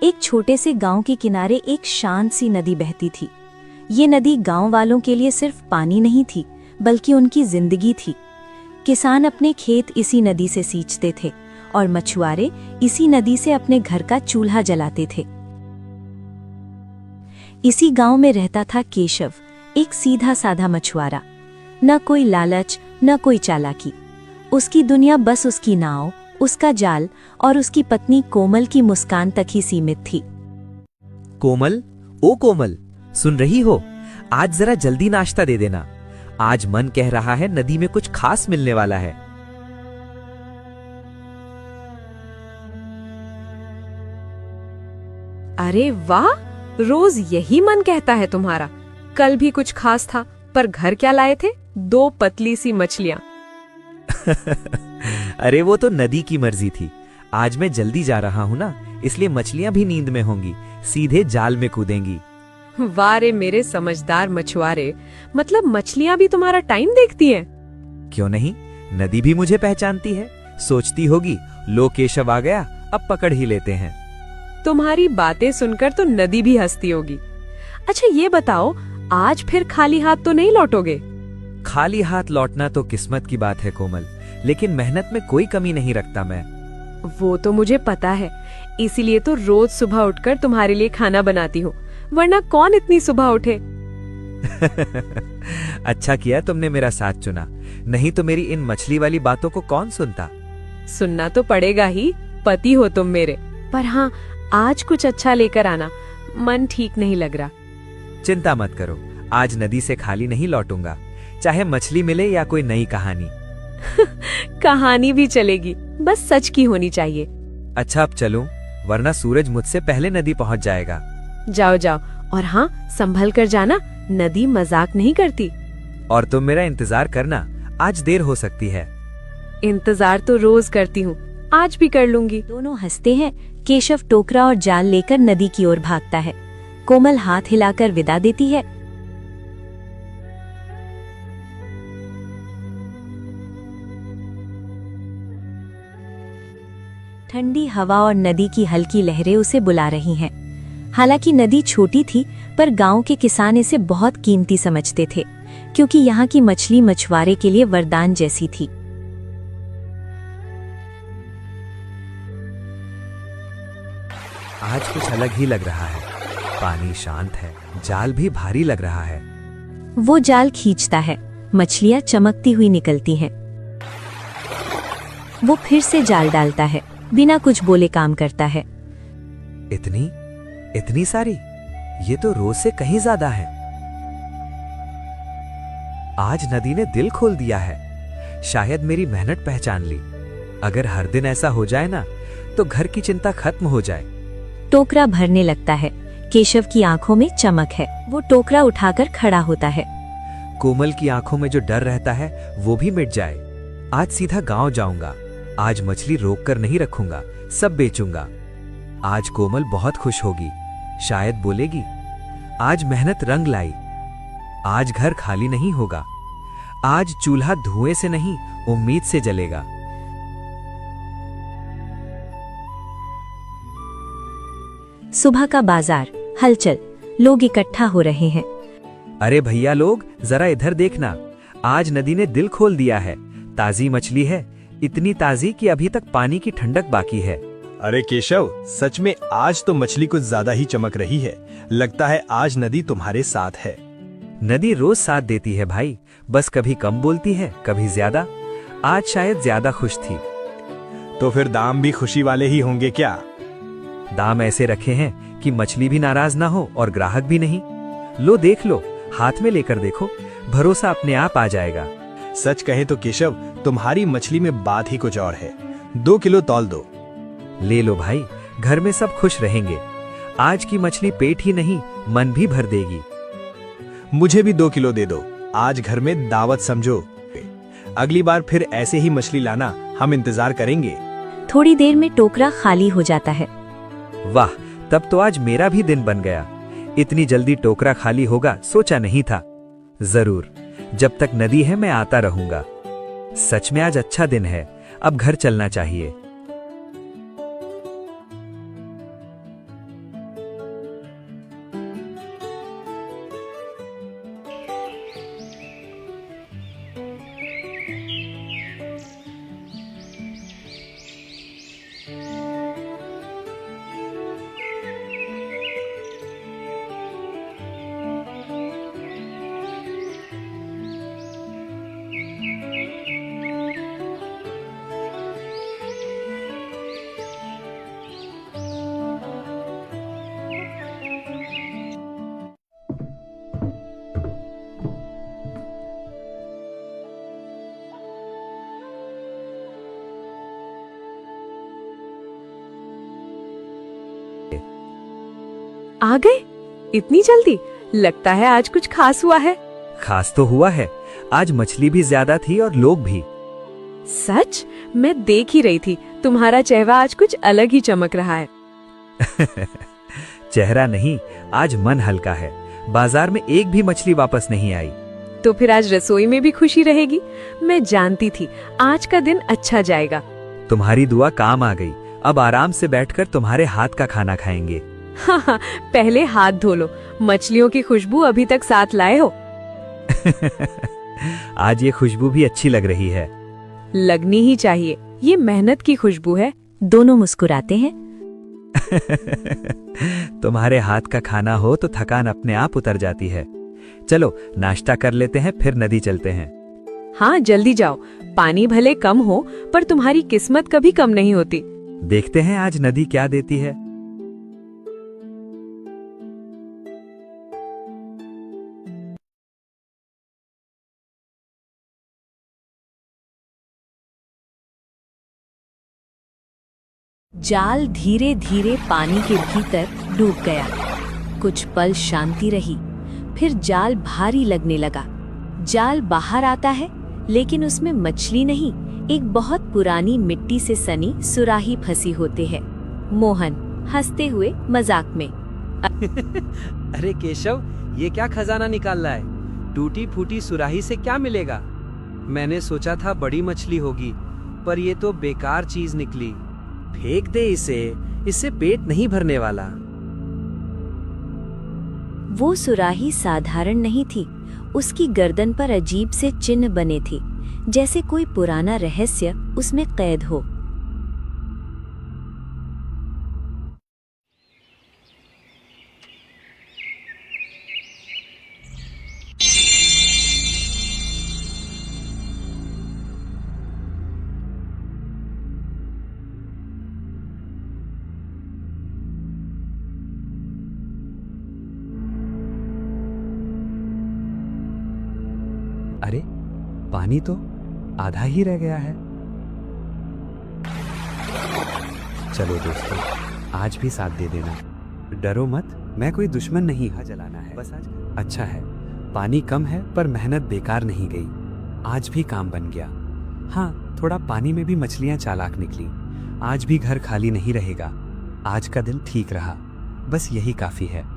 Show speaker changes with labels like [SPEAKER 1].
[SPEAKER 1] एक छोटे से गांव के किनारे एक शांत सी नदी बहती थी। ये नदी गांव वालों के लिए सिर्फ पानी नहीं थी, बल्कि उनकी जिंदगी थी। किसान अपने खेत इसी नदी से सींचते थे और मछुआरे इसी नदी से अपने घर का चूल्हा जलाते थे। इसी गांव में रहता था केशव, एक सीधा साधा मछुआरा। न कोई लालच, न कोई चालाकी। उसकी दुनिया बस उसकी नाव, उसका जाल और उसकी पत्नी कोमल की मुस्कान तक ही सीमित थी।
[SPEAKER 2] कोमल, ओ कोमल, सुन रही हो? आज जरा जल्दी नाश्ता दे देना। आज मन कह रहा है नदी में कुछ खास मिलने वाला है।
[SPEAKER 3] अरे वाह, रोज यही मन कहता है तुम्हारा। कल भी कुछ खास था, पर घर क्या लाए थे? 2 पतली सी मछलियां।
[SPEAKER 2] अरे वो तो नदी की मर्जी थी। आज मैं जल्दी जा रहा हूँ ना, इसलिए मछलियां भी नींद में होंगी, सीधे जाल में कूदेंगी।
[SPEAKER 3] वाह रे मेरे समझदार मछुआरे, मतलब मछलियां भी तुम्हारा टाइम देखती हैं?
[SPEAKER 2] क्यों नहीं, नदी भी मुझे पहचानती है। सोचती होगी लो केशव आ गया, अब पकड़ ही लेते हैं।
[SPEAKER 3] तुम्हारी बातें सुनकर तो नदी भी हंसती होगी। अच्छा ये बताओ, आज फिर खाली हाथ तो नहीं लौटोगे?
[SPEAKER 2] खाली हाथ लौटना तो किस्मत की बात है कोमल, लेकिन मेहनत में कोई कमी नहीं रखता मैं।
[SPEAKER 3] वो तो मुझे पता है, इसीलिए तो रोज सुबह उठकर तुम्हारे लिए खाना बनाती हूँ, वरना कौन इतनी सुबह उठे।
[SPEAKER 2] अच्छा किया तुमने मेरा साथ चुना, नहीं तो मेरी इन मछली वाली बातों को कौन सुनता।
[SPEAKER 3] सुनना तो पड़ेगा ही, पति हो तुम मेरे। पर हाँ, आज कुछ अच्छा लेकर आना, मन ठीक नहीं लग रहा।
[SPEAKER 2] चिंता मत करो, आज नदी से खाली नहीं लौटूंगा, चाहे मछली मिले या कोई नई कहानी।
[SPEAKER 3] कहानी भी चलेगी, बस सच की होनी चाहिए।
[SPEAKER 2] अच्छा अब चलूं, वरना सूरज मुझसे पहले नदी पहुंच जाएगा।
[SPEAKER 3] जाओ जाओ, और हाँ, संभल कर जाना, नदी मजाक नहीं करती।
[SPEAKER 2] और तुम मेरा इंतजार करना, आज देर हो सकती है।
[SPEAKER 3] इंतजार तो रोज करती हूँ, आज भी कर लूंगी।
[SPEAKER 1] दोनों हंसते हैं। केशव टोकरा और जाल लेकर नदी की ओर भागता है। कोमल हाथ हिलाकर विदा देती है। ठंडी हवा और नदी की हल्की लहरें उसे बुला रही हैं। हालांकि नदी छोटी थी, पर गांव के किसान इसे बहुत कीमती समझते थे, क्योंकि यहाँ की मछली मछुआरे के लिए वरदान जैसी थी।
[SPEAKER 2] आज कुछ अलग ही लग रहा है। पानी शांत है, जाल भी भारी लग रहा है।
[SPEAKER 1] वो जाल खींचता है, मछलियां चमकती हुई निकलती हैं। वो फिर से जाल डालता है, बिना कुछ बोले काम करता है।
[SPEAKER 2] इतनी सारी, ये तो रोज से कहीं ज्यादा है। आज नदी ने दिल खोल दिया है, शायद मेरी मेहनत पहचान ली। अगर हर दिन ऐसा हो जाए ना, तो घर की चिंता खत्म हो जाए।
[SPEAKER 1] टोकरा भरने लगता है। केशव की आंखों में चमक है। वो टोकरा उठाकर खड़ा होता है।
[SPEAKER 2] कोमल की आंखों में जो डर रहता है वो भी मिट जाए। आज सीधा गांव जाऊंगा। आज मछली रोक कर नहीं रखूंगा, सब बेचूंगा। आज कोमल बहुत खुश होगी, शायद बोलेगी आज मेहनत रंग लाई। आज घर खाली नहीं होगा। आज चूल्हा धुएं से नहीं, उम्मीद से जलेगा।
[SPEAKER 1] सुबह का बाजार, हलचल, लोग इकट्ठा हो रहे हैं।
[SPEAKER 2] अरे भैया लोग, जरा इधर देखना, आज नदी ने दिल खोल दिया है। ताजी मछली है, इतनी ताजी कि अभी तक पानी की ठंडक बाकी है।
[SPEAKER 4] अरे केशव, सच में आज तो मछली कुछ ज्यादा ही चमक रही है। लगता है आज नदी तुम्हारे साथ है।
[SPEAKER 2] नदी रोज साथ देती है भाई, बस कभी कम बोलती है, कभी ज्यादा। आज शायद ज्यादा खुश थी।
[SPEAKER 4] तो फिर दाम भी खुशी वाले ही होंगे क्या?
[SPEAKER 2] दाम ऐसे रखे हैं कि मछली भी नाराज ना हो और ग्राहक भी नहीं। लो देख लो, हाथ में लेकर देखो, भरोसा अपने आप आ जाएगा।
[SPEAKER 4] सच कहे तो केशव, तुम्हारी मछली में बात ही कुछ और है। 2 किलो तौल दो।
[SPEAKER 2] ले लो भाई, घर में सब खुश रहेंगे। आज की मछली पेट ही नहीं, मन भी भर देगी।
[SPEAKER 4] मुझे भी 2 किलो दे दो, आज घर में दावत समझो। अगली बार फिर ऐसे ही मछली लाना, हम इंतजार करेंगे।
[SPEAKER 1] थोड़ी देर में टोकरा खाली हो जाता है।
[SPEAKER 2] वाह, तब तो आज मेरा भी दिन बन गया। इतनी जल्दी टोकरा खाली होगा सोचा नहीं था। जरूर, जब तक नदी है मैं आता रहूंगा। सच में आज अच्छा दिन है, अब घर चलना चाहिए।
[SPEAKER 3] आ गए इतनी जल्दी? लगता है आज कुछ खास हुआ है।
[SPEAKER 2] खास तो हुआ है, आज मछली भी ज्यादा थी और लोग भी।
[SPEAKER 3] सच? मैं देख ही रही थी, तुम्हारा चेहरा आज कुछ अलग ही चमक रहा है।
[SPEAKER 2] चेहरा नहीं, आज मन हल्का है। बाजार में एक भी मछली वापस नहीं आई।
[SPEAKER 3] तो फिर आज रसोई में भी खुशी रहेगी। मैं जानती थी आज का दिन अच्छा जाएगा।
[SPEAKER 2] तुम्हारी दुआ काम आ गई। अब आराम से बैठकर तुम्हारे हाथ का खाना खाएंगे।
[SPEAKER 3] हाँ, पहले हाथ धो लो। मछलियों की खुशबू अभी तक साथ लाए हो?
[SPEAKER 2] आज ये खुशबू भी अच्छी लग रही है।
[SPEAKER 3] लगनी ही चाहिए, ये मेहनत की खुशबू है।
[SPEAKER 1] दोनों मुस्कुराते हैं।
[SPEAKER 2] तुम्हारे हाथ का खाना हो तो थकान अपने आप उतर जाती है। चलो नाश्ता कर लेते हैं, फिर नदी चलते हैं।
[SPEAKER 3] हाँ, जल्दी जाओ। पानी भले कम हो पर तुम्हारी किस्मत कभी कम नहीं होती।
[SPEAKER 2] देखते हैं आज नदी क्या देती है।
[SPEAKER 1] जाल धीरे धीरे पानी के भीतर डूब गया। कुछ पल शांति रही, फिर जाल भारी लगने लगा। जाल बाहर आता है, लेकिन उसमें मछली नहीं, एक बहुत पुरानी मिट्टी से सनी सुराही फंसी होते है। मोहन हंसते हुए मजाक में,
[SPEAKER 5] अरे केशव, ये क्या खजाना निकाल रहा है? टूटी फूटी सुराही से क्या मिलेगा? मैंने सोचा था बड़ी मछली होगी, पर ये तो बेकार चीज निकली। फेंक दे इसे, इससे पेट नहीं भरने वाला।
[SPEAKER 1] वो सुराही साधारण नहीं थी। उसकी गर्दन पर अजीब से चिन्ह बने थे, जैसे कोई पुराना रहस्य उसमें कैद हो।
[SPEAKER 2] अरे पानी तो आधा ही रह गया है। चलो दोस्तों, आज भी साथ दे देना। डरो मत, मैं कोई दुश्मन नहीं। जलाना है बस आज। अच्छा है, पानी कम है पर मेहनत बेकार नहीं गई। आज भी काम बन गया। हाँ, थोड़ा पानी में भी मछलियां चालाक निकली। आज भी घर खाली नहीं रहेगा। आज का दिन ठीक रहा, बस यही काफी है।